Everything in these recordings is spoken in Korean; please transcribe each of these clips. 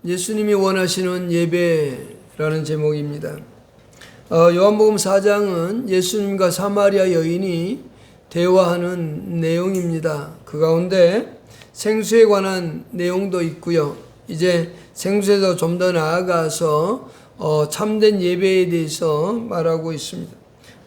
예수님이 원하시는 예배라는 제목입니다. 요한복음 4장은 예수님과 사마리아 여인이 대화하는 내용입니다. 그 가운데 생수에 관한 내용도 있고요. 이제 생수에서 좀 더 나아가서 참된 예배에 대해서 말하고 있습니다.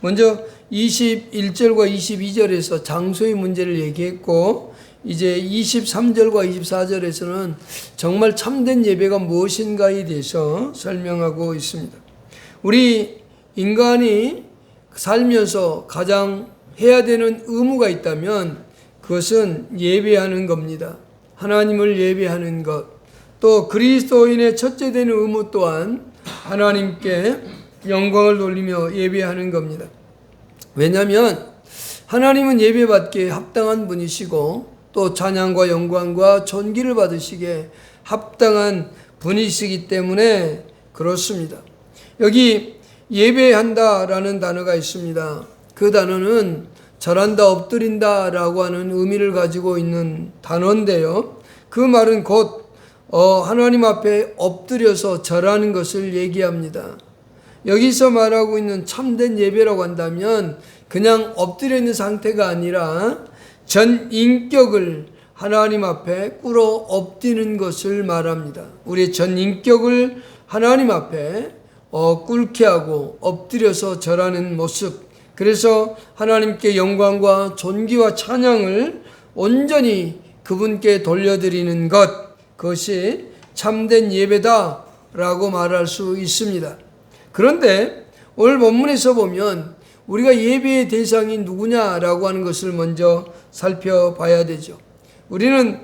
먼저 21절과 22절에서 장소의 문제를 얘기했고, 이제 23절과 24절에서는 정말 참된 예배가 무엇인가에 대해서 설명하고 있습니다. 우리 인간이 살면서 가장 해야 되는 의무가 있다면 그것은 예배하는 겁니다. 하나님을 예배하는 것. 또 그리스도인의 첫째 되는 의무 또한 하나님께 영광을 돌리며 예배하는 겁니다. 왜냐하면 하나님은 예배받기에 합당한 분이시고 또 찬양과 영광과 존귀를 받으시기에 합당한 분이시기 때문에 그렇습니다. 여기 예배한다라는 단어가 있습니다. 그 단어는 절한다, 엎드린다 라고 하는 의미를 가지고 있는 단어인데요. 그 말은 곧 하나님 앞에 엎드려서 절하는 것을 얘기합니다. 여기서 말하고 있는 참된 예배라고 한다면 그냥 엎드려 있는 상태가 아니라 전 인격을 하나님 앞에 꿇어 엎드리는 것을 말합니다. 우리의 전 인격을 하나님 앞에 꿇게 하고 엎드려서 절하는 모습. 그래서 하나님께 영광과 존귀와 찬양을 온전히 그분께 돌려드리는 것, 그것이 참된 예배다라고 말할 수 있습니다. 그런데 오늘 본문에서 보면 우리가 예배의 대상이 누구냐라고 하는 것을 먼저 살펴봐야 되죠. 우리는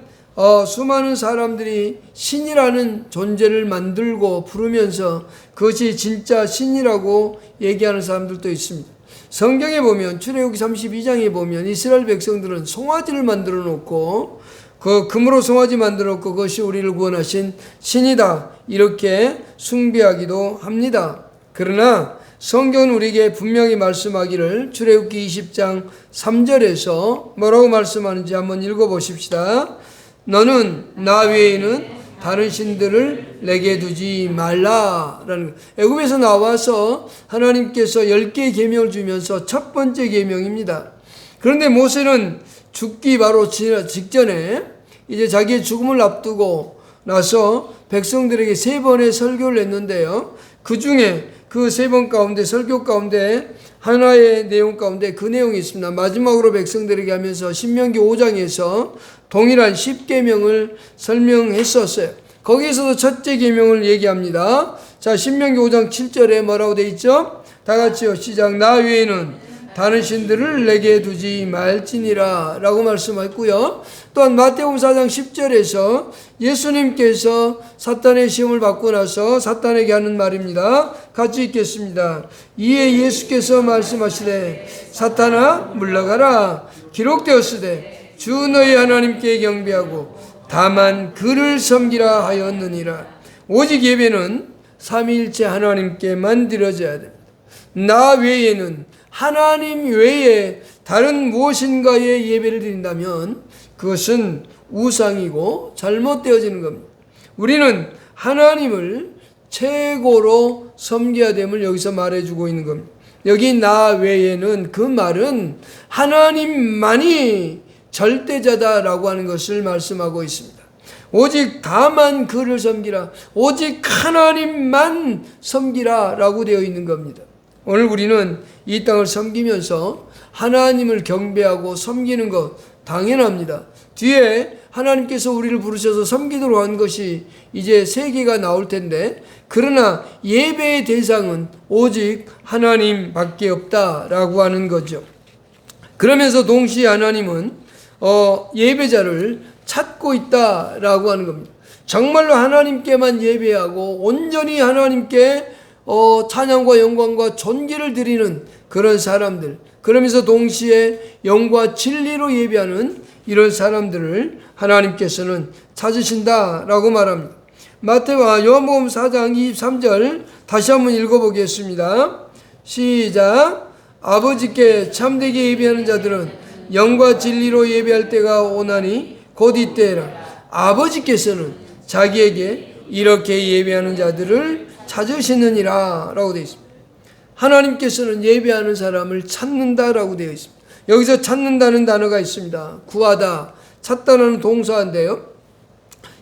수많은 사람들이 신이라는 존재를 만들고 부르면서 그것이 진짜 신이라고 얘기하는 사람들도 있습니다. 성경에 보면 출애굽기 32장에 보면 이스라엘 백성들은 송아지를 만들어 놓고 그 금으로 송아지 만들어 놓고 그것이 우리를 구원하신 신이다 이렇게 숭배하기도 합니다. 그러나 성경은 우리에게 분명히 말씀하기를 출애굽기 20장 3절에서 뭐라고 말씀하는지 한번 읽어보십시다. 너는 나 외에는 다른 신들을 내게 두지 말라라는 애굽에서 나와서 하나님께서 10개의 계명을 주면서 첫 번째 계명입니다. 그런데 모세는 죽기 바로 직전에 이제 자기의 죽음을 앞두고 나서 백성들에게 3번의 설교를 했는데요. 그 중에 그 3번 가운데 설교 가운데 하나의 내용 가운데 그 내용이 있습니다. 마지막으로 백성들에게 하면서 신명기 5장에서 동일한 10계명을 설명했었어요. 거기에서도 첫째 계명을 얘기합니다. 자, 신명기 5장 7절에 뭐라고 돼 있죠? 다 같이요. 시작. 나 외에는 다른 신들을 내게 두지 말지니라 라고 말씀했고요. 또한 마태복음 4장 10절에서 예수님께서 사탄의 시험을 받고 나서 사탄에게 하는 말입니다. 같이 읽겠습니다. 이에 예수께서 말씀하시되 사탄아 물러가라. 기록되었으되 주 너희 하나님께 경배하고 다만 그를 섬기라 하였느니라. 오직 예배는 삼위일체 하나님께만 드려져야 됩니다. 나 외에는 하나님 외에 다른 무엇인가의 예배를 드린다면 그것은 우상이고 잘못되어지는 겁니다. 우리는 하나님을 최고로 섬겨야 됨을 여기서 말해주고 있는 겁니다. 여기 나 외에는 그 말은 하나님만이 절대자다라고 하는 것을 말씀하고 있습니다. 오직 다만 그를 섬기라. 오직 하나님만 섬기라 라고 되어 있는 겁니다. 오늘 우리는 이 땅을 섬기면서 하나님을 경배하고 섬기는 것 당연합니다. 뒤에 하나님께서 우리를 부르셔서 섬기도록 한 것이 이제 3개가 나올 텐데, 그러나 예배의 대상은 오직 하나님밖에 없다라고 하는 거죠. 그러면서 동시에 하나님은 예배자를 찾고 있다라고 하는 겁니다. 정말로 하나님께만 예배하고 온전히 하나님께 찬양과 영광과 존귀를 드리는 그런 사람들, 그러면서 동시에 영과 진리로 예배하는 이런 사람들을 하나님께서는 찾으신다라고 말합니다. 요한복음 4장 23절 다시 한번 읽어보겠습니다. 시작. 아버지께 참되게 예배하는 자들은 영과 진리로 예배할 때가 오나니 곧 이때라. 아버지께서는 자기에게 이렇게 예배하는 자들을 찾으시느니라 라고 되어 있습니다. 하나님께서는 예배하는 사람을 찾는다라고 되어 있습니다. 여기서 찾는다는 단어가 있습니다. 구하다, 찾다라는 동사인데요.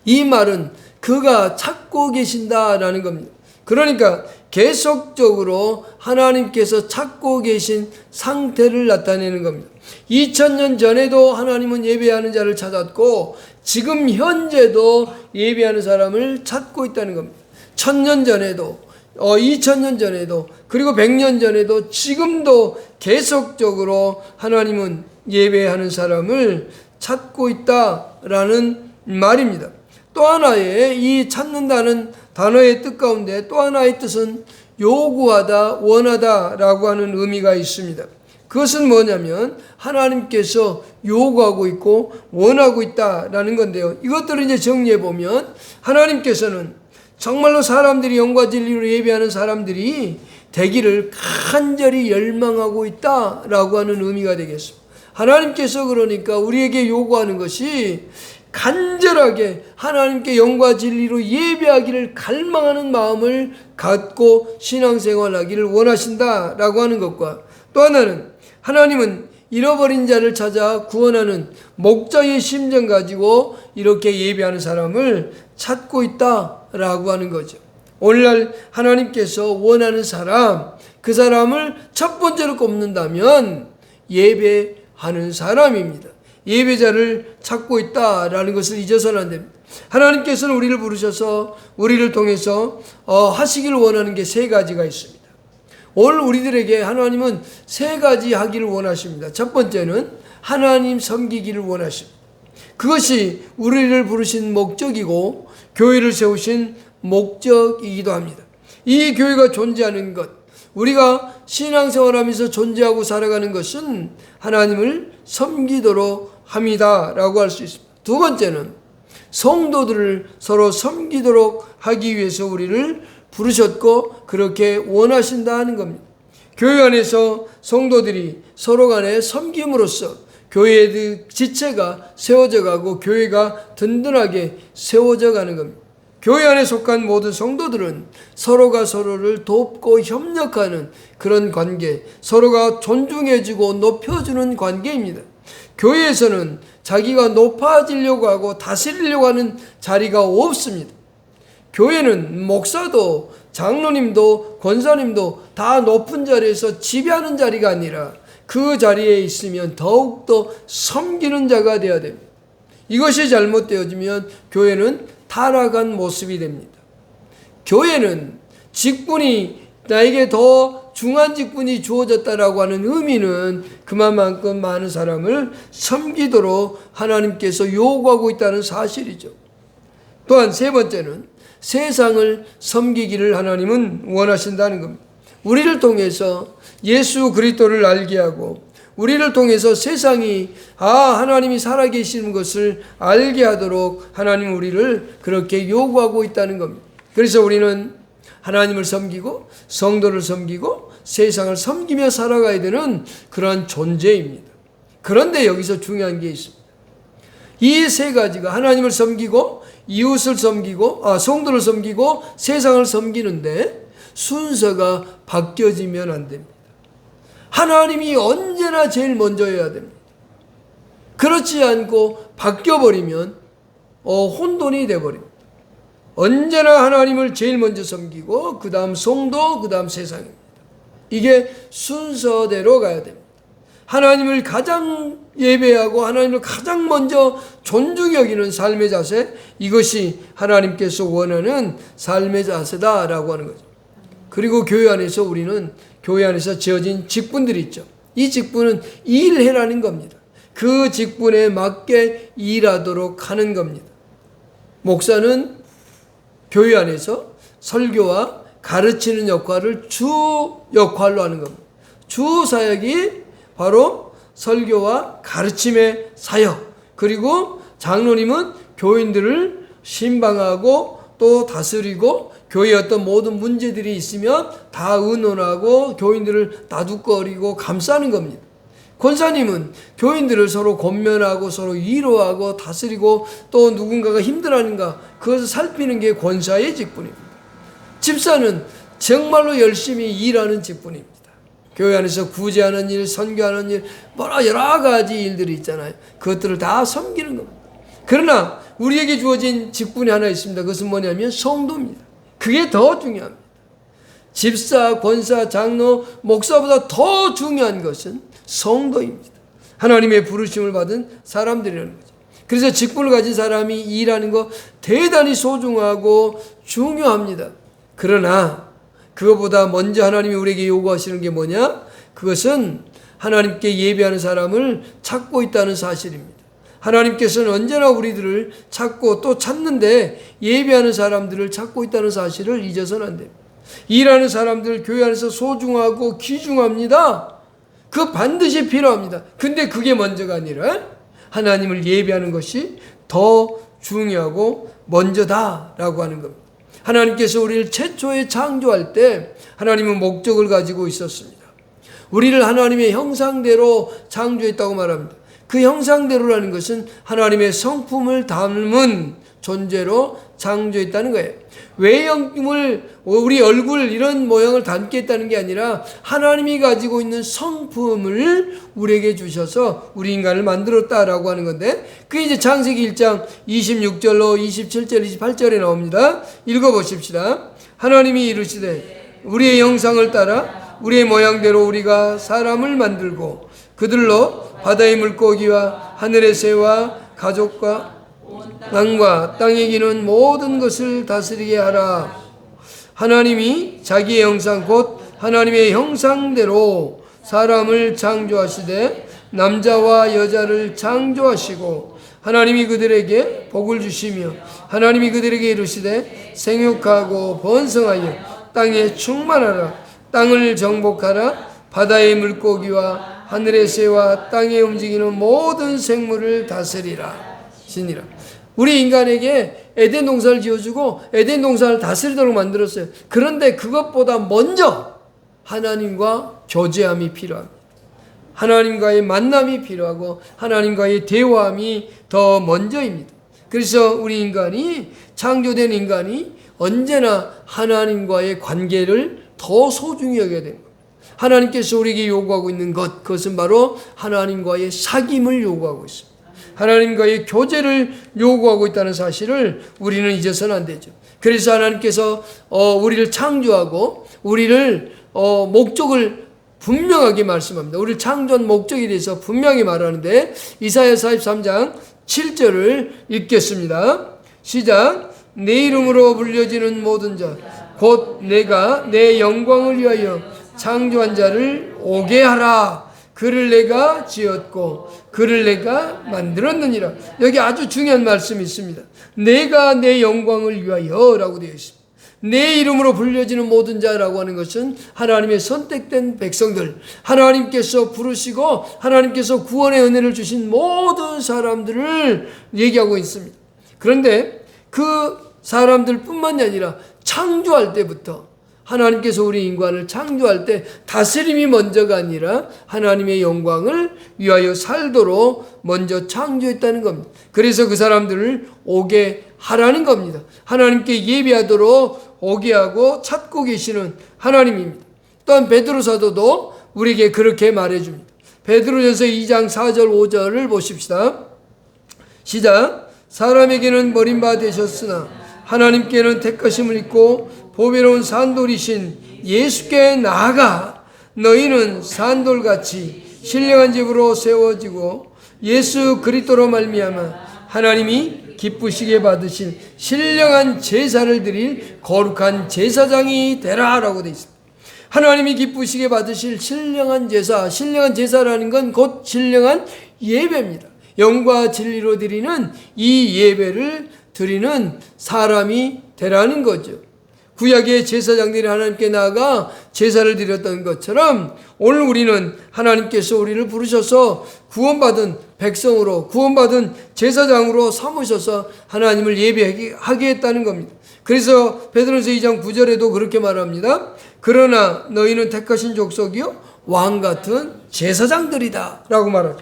이 말은 그가 찾고 계신다라는 겁니다. 그러니까 계속적으로 하나님께서 찾고 계신 상태를 나타내는 겁니다. 2000년 전에도 하나님은 예배하는 자를 찾았고 지금 현재도 예배하는 사람을 찾고 있다는 겁니다. 1000년 전에도 2000년 전에도 그리고 100년 전에도 지금도 계속적으로 하나님은 예배하는 사람을 찾고 있다라는 말입니다. 또 하나의 이 찾는다는 단어의 뜻 가운데 또 하나의 뜻은 요구하다, 원하다라고 하는 의미가 있습니다. 그것은 뭐냐면 하나님께서 요구하고 있고 원하고 있다라는 건데요. 이것들을 이제 정리해 보면 하나님께서는 정말로 사람들이 영과 진리로 예배하는 사람들이 되기를 간절히 열망하고 있다라고 하는 의미가 되겠습니다. 하나님께서 그러니까 우리에게 요구하는 것이 간절하게 하나님께 영과 진리로 예배하기를 갈망하는 마음을 갖고 신앙생활하기를 원하신다라고 하는 것과 또 하나는 하나님은 잃어버린 자를 찾아 구원하는 목자의 심정 가지고 이렇게 예배하는 사람을 찾고 있다라고 하는 거죠. 오늘날 하나님께서 원하는 사람, 그 사람을 첫 번째로 꼽는다면 예배하는 사람입니다. 예배자를 찾고 있다라는 것을 잊어서는 안 됩니다. 하나님께서는 우리를 부르셔서 우리를 통해서 하시기를 원하는 게 세 가지가 있습니다. 오늘 우리들에게 하나님은 세 가지 하기를 원하십니다. 첫 번째는 하나님 섬기기를 원하십니다. 그것이 우리를 부르신 목적이고 교회를 세우신 목적이기도 합니다. 이 교회가 존재하는 것, 우리가 신앙생활하면서 존재하고 살아가는 것은 하나님을 섬기도록 합니다라고 할 수 있습니다. 두 번째는 성도들을 서로 섬기도록 하기 위해서 우리를 부르셨고 그렇게 원하신다 하는 겁니다. 교회 안에서 성도들이 서로 간에 섬김으로써 교회의 지체가 세워져 가고 교회가 든든하게 세워져 가는 겁니다. 교회 안에 속한 모든 성도들은 서로가 서로를 돕고 협력하는 그런 관계, 서로가 존중해주고 높여주는 관계입니다. 교회에서는 자기가 높아지려고 하고 다스리려고 하는 자리가 없습니다. 교회는 목사도 장로님도 권사님도 다 높은 자리에서 지배하는 자리가 아니라 그 자리에 있으면 더욱더 섬기는 자가 되어야 됩니다. 이것이 잘못되어지면 교회는 타락한 모습이 됩니다. 교회는 직분이 나에게 더 중한 직분이 주어졌다라고 하는 의미는 그만큼 많은 사람을 섬기도록 하나님께서 요구하고 있다는 사실이죠. 또한 세 번째는 세상을 섬기기를 하나님은 원하신다는 겁니다. 우리를 통해서 예수 그리스도를 알게 하고 우리를 통해서 세상이 하나님이 살아계시는 것을 알게 하도록 하나님 우리를 그렇게 요구하고 있다는 겁니다. 그래서 우리는 하나님을 섬기고 성도를 섬기고 세상을 섬기며 살아가야 되는 그런 존재입니다. 그런데 여기서 중요한 게 있습니다. 이 세 가지가 하나님을 섬기고 이웃을 섬기고 성도를 섬기고 세상을 섬기는데 순서가 바뀌어지면 안 됩니다. 하나님이 언제나 제일 먼저여야 됩니다. 그렇지 않고 바뀌어버리면 혼돈이 돼버립니다. 언제나 하나님을 제일 먼저 섬기고 그 다음 성도, 그 다음 세상입니다. 이게 순서대로 가야 됩니다. 하나님을 가장 예배하고 하나님을 가장 먼저 존중히 여기는 삶의 자세, 이것이 하나님께서 원하는 삶의 자세다라고 하는 거죠. 그리고 교회 안에서 우리는 교회 안에서 지어진 직분들이 있죠. 이 직분은 일해라는 겁니다. 그 직분에 맞게 일하도록 하는 겁니다. 목사는 교회 안에서 설교와 가르치는 역할을 주 역할로 하는 겁니다. 주 사역이 바로 설교와 가르침의 사역, 그리고 장로님은 교인들을 신방하고 또 다스리고 교회에 어떤 모든 문제들이 있으면 다 의논하고 교인들을 다독거리고 감싸는 겁니다. 권사님은 교인들을 서로 권면하고 서로 위로하고 다스리고 또 누군가가 힘들어하는가 그것을 살피는 게 권사의 직분입니다. 집사는 정말로 열심히 일하는 직분입니다. 교회 안에서 구제하는 일, 선교하는 일, 여러 가지 일들이 있잖아요. 그것들을 다 섬기는 겁니다. 그러나 우리에게 주어진 직분이 하나 있습니다. 그것은 뭐냐면 성도입니다. 그게 더 중요합니다. 집사, 권사, 장로, 목사보다 더 중요한 것은 성도입니다. 하나님의 부르심을 받은 사람들이라는 거죠. 그래서 직분을 가진 사람이 일하는 거 대단히 소중하고 중요합니다. 그러나 그것보다 먼저 하나님이 우리에게 요구하시는 게 뭐냐? 그것은 하나님께 예배하는 사람을 찾고 있다는 사실입니다. 하나님께서는 언제나 우리들을 찾고 또 찾는데 예배하는 사람들을 찾고 있다는 사실을 잊어서는 안 됩니다. 일하는 사람들 교회 안에서 소중하고 귀중합니다. 그거 반드시 필요합니다. 근데 그게 먼저가 아니라 하나님을 예배하는 것이 더 중요하고 먼저다라고 하는 겁니다. 하나님께서 우리를 최초에 창조할 때 하나님은 목적을 가지고 있었습니다. 우리를 하나님의 형상대로 창조했다고 말합니다. 그 형상대로라는 것은 하나님의 성품을 담은 존재로 창조했다는 거예요. 외형을 우리 얼굴 이런 모양을 담게 했다는 게 아니라 하나님이 가지고 있는 성품을 우리에게 주셔서 우리 인간을 만들었다라고 하는 건데 그게 이제 창세기 1장 26절로 27절 28절에 나옵니다. 읽어보십시다. 하나님이 이르시되 우리의 형상을 따라 우리의 모양대로 우리가 사람을 만들고 그들로 바다의 물고기와 하늘의 새와 가족과 땅과 땅에 기는 모든 것을 다스리게 하라. 하나님이 자기의 형상 곧 하나님의 형상대로 사람을 창조하시되 남자와 여자를 창조하시고 하나님이 그들에게 복을 주시며 하나님이 그들에게 이르시되 생육하고 번성하여 땅에 충만하라. 땅을 정복하라. 바다의 물고기와 하늘의 새와 땅에 움직이는 모든 생물을 다스리라. 신이라. 우리 인간에게 에덴 동산을 지어주고 에덴 동산을 다스리도록 만들었어요. 그런데 그것보다 먼저 하나님과 교제함이 필요합니다. 하나님과의 만남이 필요하고 하나님과의 대화함이 더 먼저입니다. 그래서 우리 인간이 창조된 인간이 언제나 하나님과의 관계를 더 소중히 여겨야 됩니다. 하나님께서 우리에게 요구하고 있는 것 그것은 바로 하나님과의 사귐을 요구하고 있습니다. 하나님과의 교제를 요구하고 있다는 사실을 우리는 잊어서는 안 되죠. 그래서 하나님께서 우리를 창조하고 우리를 목적을 분명하게 말씀합니다. 우리를 창조한 목적에 대해서 분명히 말하는데 이사야 43장 7절을 읽겠습니다. 시작. 내 이름으로 불려지는 모든 자 곧 내가 내 영광을 위하여 창조한 자를 오게 하라. 그를 내가 지었고 그를 내가 만들었느니라. 여기 아주 중요한 말씀이 있습니다. 내가 내 영광을 위하여 라고 되어 있습니다. 내 이름으로 불려지는 모든 자라고 하는 것은 하나님의 선택된 백성들, 하나님께서 부르시고 하나님께서 구원의 은혜를 주신 모든 사람들을 얘기하고 있습니다. 그런데 그 사람들 뿐만이 아니라 창조할 때부터 하나님께서 우리 인간을 창조할 때 다스림이 먼저가 아니라 하나님의 영광을 위하여 살도록 먼저 창조했다는 겁니다. 그래서 그 사람들을 오게 하라는 겁니다. 하나님께 예배하도록 오게 하고 찾고 계시는 하나님입니다. 또한 베드로 사도도 우리에게 그렇게 말해줍니다. 베드로전서 2장 4절 5절을 보십시다. 시작. 사람에게는 버림받아 되셨으나 하나님께는 택하심을 입고 보배로운 산돌이신 예수께 나아가 너희는 산돌같이 신령한 집으로 세워지고 예수 그리스도로 말미암아 하나님이 기쁘시게 받으실 신령한 제사를 드릴 거룩한 제사장이 되라라고 되어 있습니다. 하나님이 기쁘시게 받으실 신령한 제사, 신령한 제사라는 건 곧 신령한 예배입니다. 영과 진리로 드리는 이 예배를 드리는 사람이 되라는 거죠. 구약의 제사장들이 하나님께 나아가 제사를 드렸던 것처럼 오늘 우리는 하나님께서 우리를 부르셔서 구원받은 백성으로 구원받은 제사장으로 삼으셔서 하나님을 예배하게 했다는 겁니다. 그래서 베드로전서 2장 9절에도 그렇게 말합니다. 그러나 너희는 택하신 족속이요 왕 같은 제사장들이다 라고 말하죠.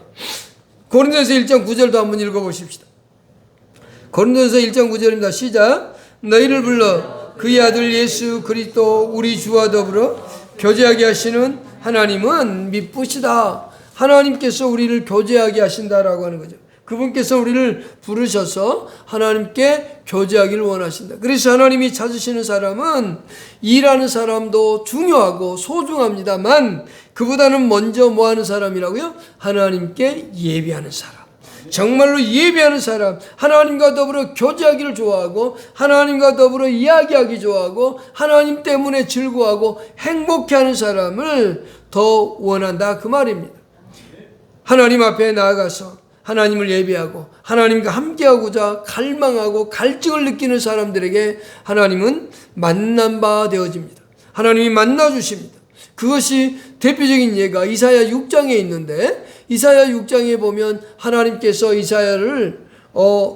고린도서 1장 9절도 한번 읽어보십시다. 고린도서 1장 9절입니다. 시작. 너희를 불러 그의 아들 예수 그리스도 우리 주와 더불어 교제하게 하시는 하나님은 미쁘시다. 하나님께서 우리를 교제하게 하신다라고 하는 거죠. 그분께서 우리를 부르셔서 하나님께 교제하기를 원하신다. 그래서 하나님이 찾으시는 사람은 일하는 사람도 중요하고 소중합니다만 그보다는 먼저 뭐 하는 사람이라고요? 하나님께 예배하는 사람. 정말로 예배하는 사람, 하나님과 더불어 교제하기를 좋아하고 하나님과 더불어 이야기하기 좋아하고 하나님 때문에 즐거워하고 행복해하는 사람을 더 원한다 그 말입니다. 하나님 앞에 나아가서 하나님을 예배하고 하나님과 함께하고자 갈망하고 갈증을 느끼는 사람들에게 하나님은 만난 바 되어집니다. 하나님이 만나주십니다. 그것이 대표적인 예가 이사야 6장에 있는데 이사야 6장에 보면 하나님께서 이사야를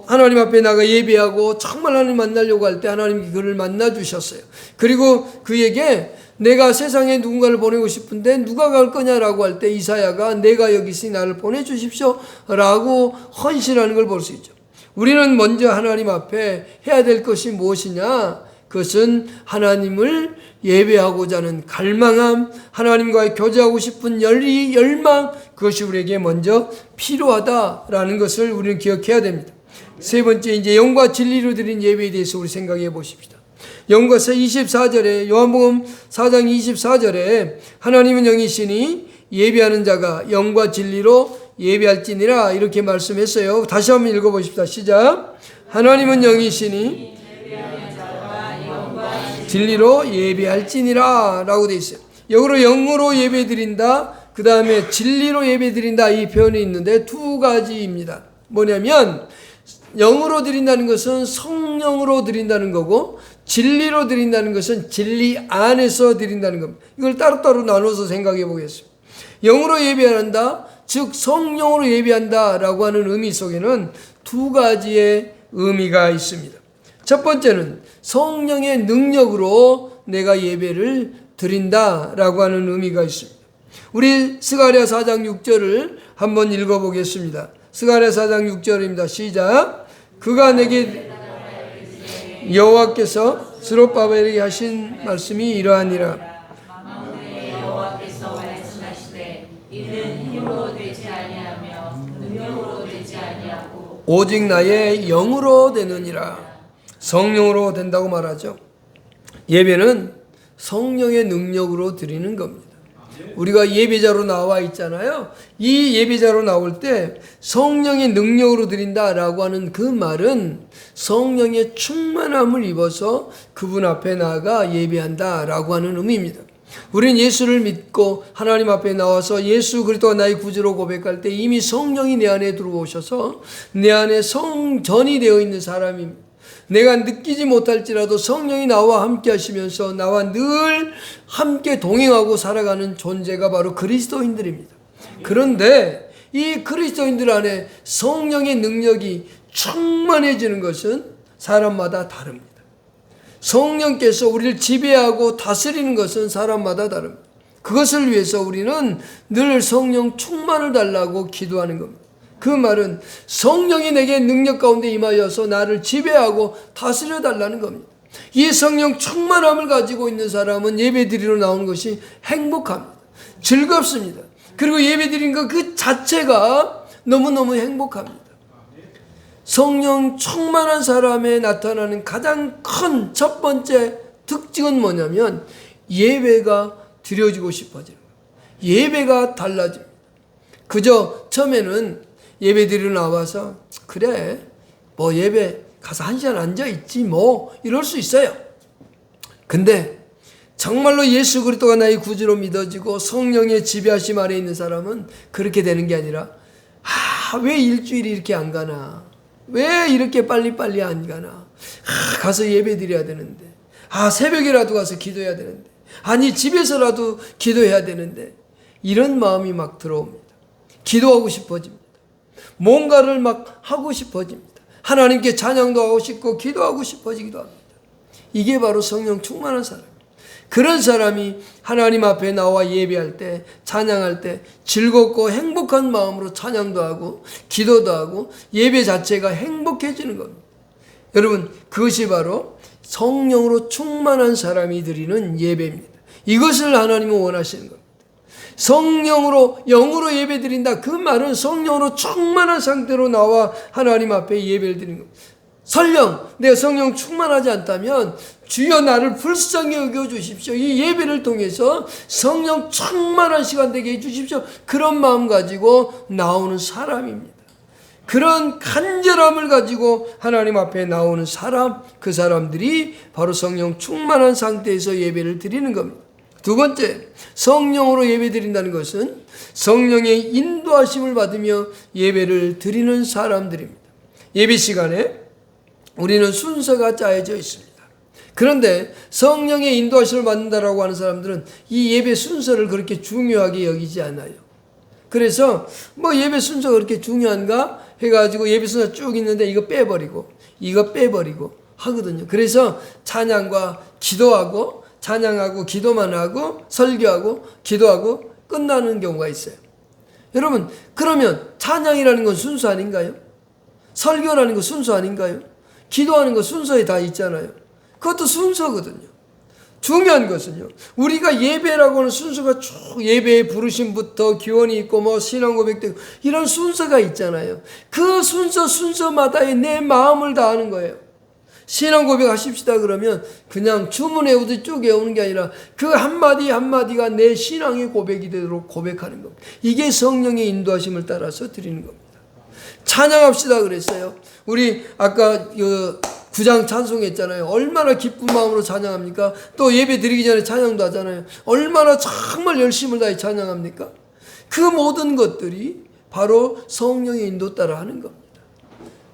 하나님 앞에 나가 예배하고 정말 하나님 만나려고 할 때 하나님이 그를 만나주셨어요. 그리고 그에게 내가 세상에 누군가를 보내고 싶은데 누가 갈 거냐라고 할 때 이사야가 내가 여기 있으니 나를 보내주십시오 라고 헌신하는 걸 볼 수 있죠. 우리는 먼저 하나님 앞에 해야 될 것이 무엇이냐? 그것은 하나님을 예배하고자 하는 갈망함, 하나님과의 교제하고 싶은 열망, 그것이 우리에게 먼저 필요하다라는 것을 우리는 기억해야 됩니다. 세 번째, 이제 영과 진리로 드린 예배에 대해서 우리 생각해 보십시다. 영과서 24절에 요한복음 4장 24절에 하나님은 영이시니 예배하는 자가 영과 진리로 예배할지니라 이렇게 말씀했어요. 다시 한번 읽어보십시다. 시작. 하나님은 영이시니 진리로 예배할지니라 라고 되어 있어요. 여기로 영으로 예배드린다, 그 다음에 진리로 예배드린다 이 표현이 있는데 두 가지입니다. 뭐냐면 영으로 드린다는 것은 성령으로 드린다는 거고 진리로 드린다는 것은 진리 안에서 드린다는 겁니다. 이걸 따로따로 나눠서 생각해 보겠습니다. 영으로 예배한다, 즉 성령으로 예배한다 라고 하는 의미 속에는 두 가지의 의미가 있습니다. 첫 번째는 성령의 능력으로 내가 예배를 드린다 라고 하는 의미가 있습니다. 우리 스가랴 4장 6절을 한번 읽어보겠습니다. 스가랴 4장 6절입니다. 시작. 그가 내게 여호와께서 스룹바벨에게 하신 말씀이 이러하니라. 여호와께서 말씀하시되 이는 힘으로 되지 아니하며 능력으로 되지 아니하고 오직 나의 영으로 되느니라. 성령으로 된다고 말하죠. 예배는 성령의 능력으로 드리는 겁니다. 우리가 예배자로 나와 있잖아요. 이 예배자로 나올 때 성령의 능력으로 드린다라고 하는 그 말은 성령의 충만함을 입어서 그분 앞에 나아가 예배한다라고 하는 의미입니다. 우리는 예수를 믿고 하나님 앞에 나와서 예수 그리스도가 나의 구주로 고백할 때 이미 성령이 내 안에 들어오셔서 내 안에 성전이 되어 있는 사람입니다. 내가 느끼지 못할지라도 성령이 나와 함께 하시면서 나와 늘 함께 동행하고 살아가는 존재가 바로 그리스도인들입니다. 그런데 이 그리스도인들 안에 성령의 능력이 충만해지는 것은 사람마다 다릅니다. 성령께서 우리를 지배하고 다스리는 것은 사람마다 다릅니다. 그것을 위해서 우리는 늘 성령 충만을 달라고 기도하는 겁니다. 그 말은 성령이 내게 능력 가운데 임하여서 나를 지배하고 다스려 달라는 겁니다. 이 성령 충만함을 가지고 있는 사람은 예배드리러 나오는 것이 행복합니다. 즐겁습니다. 그리고 예배드리는 것 그 자체가 너무너무 행복합니다. 성령 충만한 사람에 나타나는 가장 큰 첫 번째 특징은 뭐냐면 예배가 드려지고 싶어지는 거예요. 예배가 달라집니다. 그저 처음에는 예배 드리러 나와서 그래 뭐 예배 가서 한 시간 앉아있지 뭐 이럴 수 있어요. 근데 정말로 예수 그리스도가 나의 구주로 믿어지고 성령의 지배하심 아래 있는 사람은 그렇게 되는 게 아니라 왜 일주일이 이렇게 안 가나, 왜 이렇게 빨리빨리 안 가나, 가서 예배 드려야 되는데, 새벽이라도 가서 기도해야 되는데, 아니 집에서라도 기도해야 되는데, 이런 마음이 막 들어옵니다. 기도하고 싶어집니다. 뭔가를 막 하고 싶어집니다. 하나님께 찬양도 하고 싶고 기도하고 싶어지기도 합니다. 이게 바로 성령 충만한 사람입니다. 그런 사람이 하나님 앞에 나와 예배할 때, 찬양할 때 즐겁고 행복한 마음으로 찬양도 하고 기도도 하고 예배 자체가 행복해지는 겁니다. 여러분, 그것이 바로 성령으로 충만한 사람이 드리는 예배입니다. 이것을 하나님은 원하시는 겁니다. 성령으로, 영으로 예배 드린다. 그 말은 성령으로 충만한 상태로 나와 하나님 앞에 예배를 드리는 겁니다. 설령 내가 성령 충만하지 않다면 주여 나를 불쌍히 여겨주십시오. 이 예배를 통해서 성령 충만한 시간 되게 해주십시오. 그런 마음 가지고 나오는 사람입니다. 그런 간절함을 가지고 하나님 앞에 나오는 사람, 그 사람들이 바로 성령 충만한 상태에서 예배를 드리는 겁니다. 두 번째, 성령으로 예배 드린다는 것은 성령의 인도하심을 받으며 예배를 드리는 사람들입니다. 예배 시간에 우리는 순서가 짜여져 있습니다. 그런데 성령의 인도하심을 받는다라고 하는 사람들은 이 예배 순서를 그렇게 중요하게 여기지 않아요. 그래서 뭐 예배 순서가 그렇게 중요한가 해가지고 예배 순서 쭉 있는데 이거 빼버리고 하거든요. 그래서 찬양과 기도하고 찬양하고 기도만 하고 설교하고 기도하고 끝나는 경우가 있어요. 여러분, 그러면 찬양이라는 건 순서 아닌가요? 설교라는 건 순서 아닌가요? 기도하는 거 순서에 다 있잖아요. 그것도 순서거든요. 중요한 것은요, 우리가 예배라고 하는 순서가 쭉 예배의 부르심부터 기원이 있고 뭐 신앙 고백도 있고 이런 순서가 있잖아요. 그 순서마다의 내 마음을 다하는 거예요. 신앙 고백 하십시다 그러면 그냥 주문 외우듯 쭉 외우는 게 아니라 그 한마디 한마디가 내 신앙의 고백이 되도록 고백하는 겁니다. 이게 성령의 인도하심을 따라서 드리는 겁니다. 찬양합시다 그랬어요. 우리 아까 그 9장 찬송했잖아요. 얼마나 기쁜 마음으로 찬양합니까? 또 예배 드리기 전에 찬양도 하잖아요. 얼마나 정말 열심을 다해 찬양합니까? 그 모든 것들이 바로 성령의 인도 따라 하는 겁니다.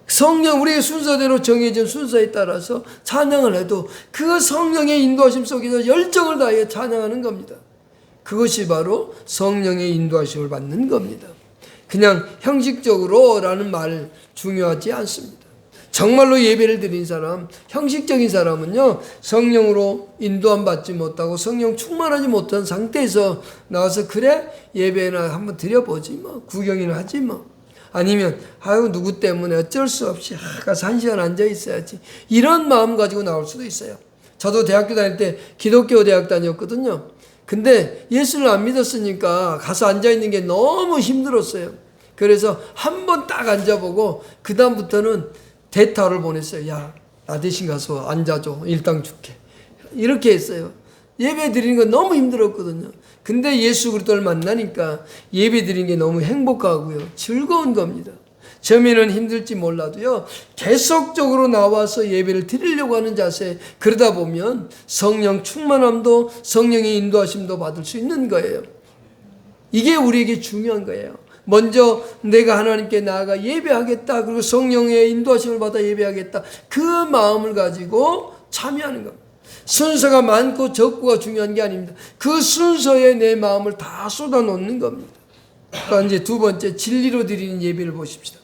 성령, 우리의 순서대로 정해진 순서에 따라서 찬양을 해도 그 성령의 인도하심 속에서 열정을 다해 찬양하는 겁니다. 그것이 바로 성령의 인도하심을 받는 겁니다. 그냥 형식적으로 라는 말 중요하지 않습니다. 정말로 예배를 드린 사람, 형식적인 사람은요, 성령으로 인도함 받지 못하고 성령 충만하지 못한 상태에서 나와서 그래 예배나 한번 드려보지 뭐, 구경이나 하지 뭐, 아니면 아유 누구 때문에 어쩔 수 없이 가서 1시간 앉아 있어야지, 이런 마음 가지고 나올 수도 있어요. 저도 대학교 다닐 때 기독교 대학 다녔거든요. 근데 예수를 안 믿었으니까 가서 앉아있는 게 너무 힘들었어요. 그래서 한 번 딱 앉아보고 그 다음부터는 대타를 보냈어요. 야, 나 대신 가서 앉아줘. 일당 줄게. 이렇게 했어요. 예배 드리는 건 너무 힘들었거든요. 근데 예수 그리스도를 만나니까 예배 드리는 게 너무 행복하고요, 즐거운 겁니다. 처음에는 힘들지 몰라도요, 계속적으로 나와서 예배를 드리려고 하는 자세, 그러다 보면 성령 충만함도 성령의 인도하심도 받을 수 있는 거예요. 이게 우리에게 중요한 거예요. 먼저 내가 하나님께 나아가 예배하겠다, 그리고 성령의 인도하심을 받아 예배하겠다, 그 마음을 가지고 참여하는 겁니다. 순서가 많고 적고가 중요한 게 아닙니다. 그 순서에 내 마음을 다 쏟아놓는 겁니다. 그러니까 이제 두 번째, 진리로 드리는 예배를 보십시다.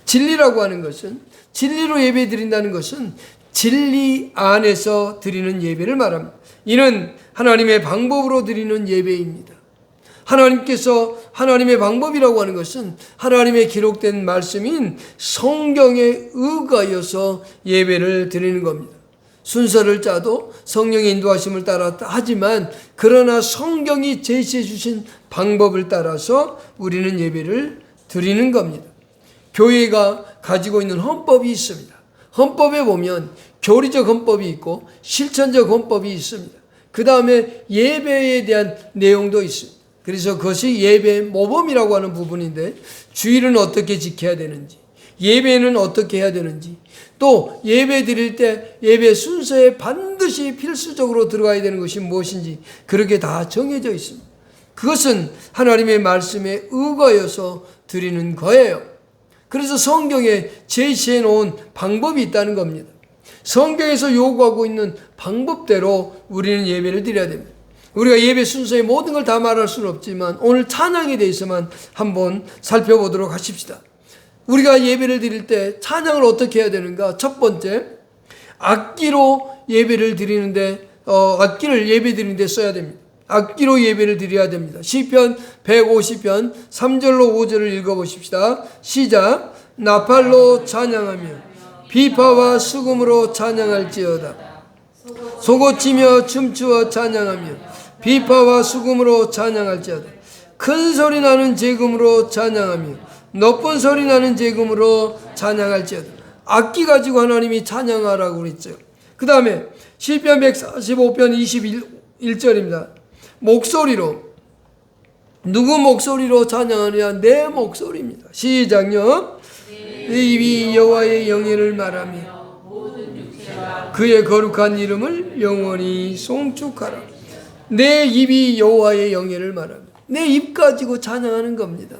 진리라고 하는 것은, 진리로 예배 드린다는 것은 진리 안에서 드리는 예배를 말합니다. 이는 하나님의 방법으로 드리는 예배입니다. 하나님께서, 하나님의 방법이라고 하는 것은 하나님의 기록된 말씀인 성경에 의거하여서 예배를 드리는 겁니다. 순서를 짜도 성령의 인도하심을 따라 하지만, 그러나 성경이 제시해 주신 방법을 따라서 우리는 예배를 드리는 겁니다. 교회가 가지고 있는 헌법이 있습니다. 헌법에 보면 교리적 헌법이 있고 실천적 헌법이 있습니다. 그 다음에 예배에 대한 내용도 있습니다. 그래서 그것이 예배의 모범이라고 하는 부분인데, 주일은 어떻게 지켜야 되는지, 예배는 어떻게 해야 되는지, 또 예배 드릴 때 예배 순서에 반드시 필수적으로 들어가야 되는 것이 무엇인지 그렇게 다 정해져 있습니다. 그것은 하나님의 말씀에 의거해서 드리는 거예요. 그래서 성경에 제시해 놓은 방법이 있다는 겁니다. 성경에서 요구하고 있는 방법대로 우리는 예배를 드려야 됩니다. 우리가 예배 순서의 모든 걸 다 말할 수는 없지만 오늘 찬양에 대해서만 한번 살펴보도록 하십시다. 우리가 예배를 드릴 때 찬양을 어떻게 해야 되는가? 첫 번째, 악기로 예배를 드리는데 악기를 예배 드리는 데 써야 됩니다. 악기로 예배를 드려야 됩니다. 시편 150편 3절로 5절을 읽어보십시다. 시작. 나팔로 찬양하며 비파와 수금으로 찬양할지어다. 소고치며 춤추어 찬양하며 비파와 수금으로 찬양할지어다. 큰 소리 나는 제금으로 찬양하며 높은 소리 나는 제금으로 찬양할지어다. 악기 가지고 하나님이 찬양하라고 그랬죠. 그 다음에 시편 145편 21절입니다. 목소리로, 누구 목소리로 찬양하느냐? 내 목소리입니다. 시작요. 내 입이 여호와의 영예를 말하며 그의 거룩한 이름을 영원히 송축하라. 내 입이 여호와의 영예를 말하며, 내 입 가지고 찬양하는 겁니다.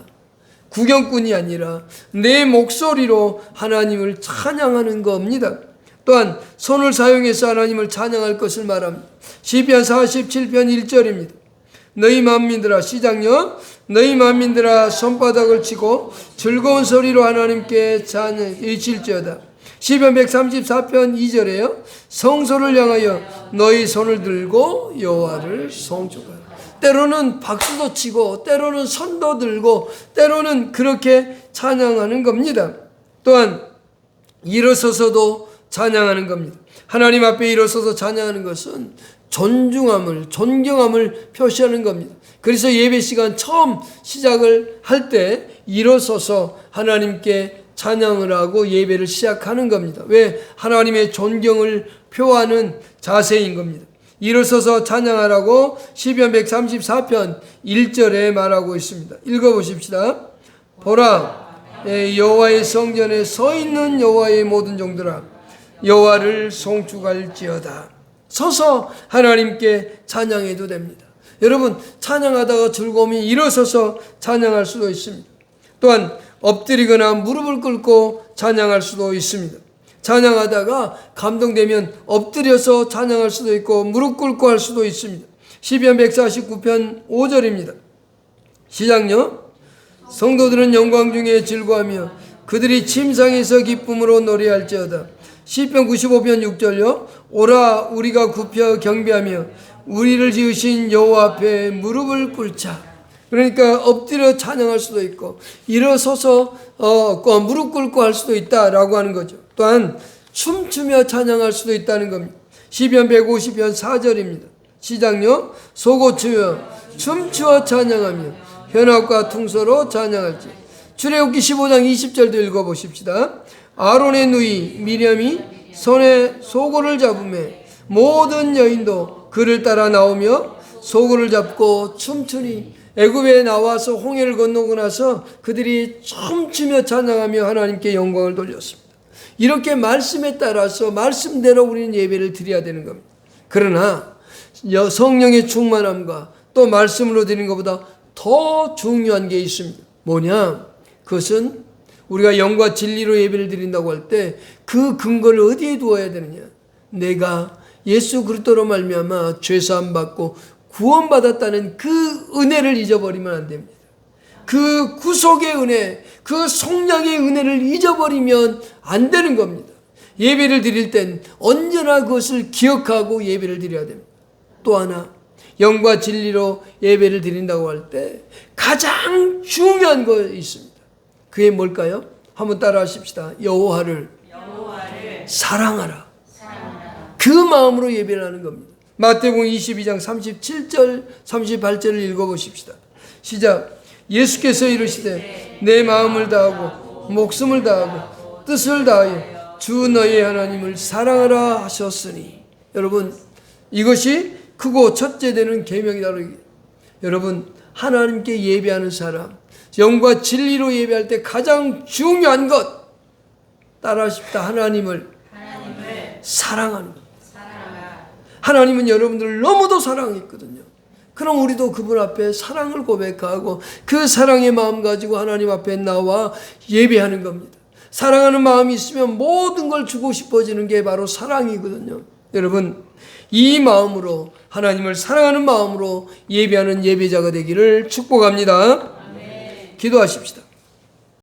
구경꾼이 아니라 내 목소리로 하나님을 찬양하는 겁니다. 또한 손을 사용해서 하나님을 찬양할 것을 말합니다. 시편 47편 1절입니다. 너희 만민들아, 시작요. 너희 만민들아 손바닥을 치고 즐거운 소리로 하나님께 외칠지어다. 시편 134편 2절에요. 성소를 향하여 너희 손을 들고 여호와를 송축하라. 때로는 박수도 치고 때로는 손도 들고 때로는 그렇게 찬양하는 겁니다. 또한 일어서서도 찬양하는 겁니다. 하나님 앞에 일어서서 찬양하는 것은 존중함을, 존경함을 표시하는 겁니다. 그래서 예배 시간 처음 시작을 할 때 일어서서 하나님께 찬양을 하고 예배를 시작하는 겁니다. 왜? 하나님의 존경을 표하는 자세인 겁니다. 일어서서 찬양하라고 시편 134편 1절에 말하고 있습니다. 읽어보십시다. 보라, 여호와의 성전에 서 있는 여호와의 모든 종들아, 여호와를 송축할지어다. 서서 하나님께 찬양해도 됩니다. 여러분, 찬양하다가 즐거움이 일어서서 찬양할 수도 있습니다. 또한 엎드리거나 무릎을 꿇고 찬양할 수도 있습니다. 찬양하다가 감동되면 엎드려서 찬양할 수도 있고 무릎 꿇고 할 수도 있습니다. 시편 149편 5절입니다. 시작요. 성도들은 영광 중에 즐거워하며 그들이 침상에서 기쁨으로 노래할지어다. 시편 95편 6절요. 오라 우리가 굽혀 경배하며 우리를 지으신 여호와 앞에 무릎을 꿇자. 그러니까 엎드려 찬양할 수도 있고 일어서서 무릎 꿇고 할 수도 있다라고 하는 거죠. 또한 춤추며 찬양할 수도 있다는 겁니다. 시편 150편 4절입니다. 시작요. 소고치며 춤추어 찬양하며 현악과 퉁소로 찬양할지. 출애굽기 15장 20절도 읽어보십시다. 아론의 누이 미리암이 손에 소고를 잡으매 모든 여인도 그를 따라 나오며 소고를 잡고 춤추니. 애굽에 나와서 홍해를 건너고 나서 그들이 춤추며 찬양하며 하나님께 영광을 돌렸습니다. 이렇게 말씀에 따라서 말씀대로 우리는 예배를 드려야 되는 겁니다. 그러나 성령의 충만함과 또 말씀으로 드리는 것보다 더 중요한 게 있습니다. 뭐냐? 그것은 우리가 영과 진리로 예배를 드린다고 할 때 그 근거를 어디에 두어야 되느냐? 내가 예수 그리스도로 말미암아 죄사함 받고 구원받았다는 그 은혜를 잊어버리면 안 됩니다. 그 구속의 은혜, 그 속량의 은혜를 잊어버리면 안 되는 겁니다. 예배를 드릴 땐 언제나 그것을 기억하고 예배를 드려야 됩니다. 또 하나, 영과 진리로 예배를 드린다고 할 때 가장 중요한 것이 있습니다. 그게 뭘까요? 한번 따라 하십시다. 여호와를 사랑하라. 그 마음으로 예배를 하는 겁니다. 마태복음 22장 37절 38절을 읽어보십시다. 시작. 예수께서 이르시되 내 마음을 다하고 목숨을 다하고 뜻을 다하여 주 너의 하나님을 사랑하라 하셨으니. 여러분, 이것이 크고 첫째 되는 계명이다. 여러분, 하나님께 예배하는 사람, 영과 진리로 예배할 때 가장 중요한 것 따라하십시다. 하나님을 사랑하는 것. 하나님은 여러분들을 너무도 사랑했거든요. 그럼 우리도 그분 앞에 사랑을 고백하고 그 사랑의 마음 가지고 하나님 앞에 나와 예배하는 겁니다. 사랑하는 마음이 있으면 모든 걸 주고 싶어지는 게 바로 사랑이거든요. 여러분, 이 마음으로, 하나님을 사랑하는 마음으로 예배하는 예배자가 되기를 축복합니다. 기도하십시다.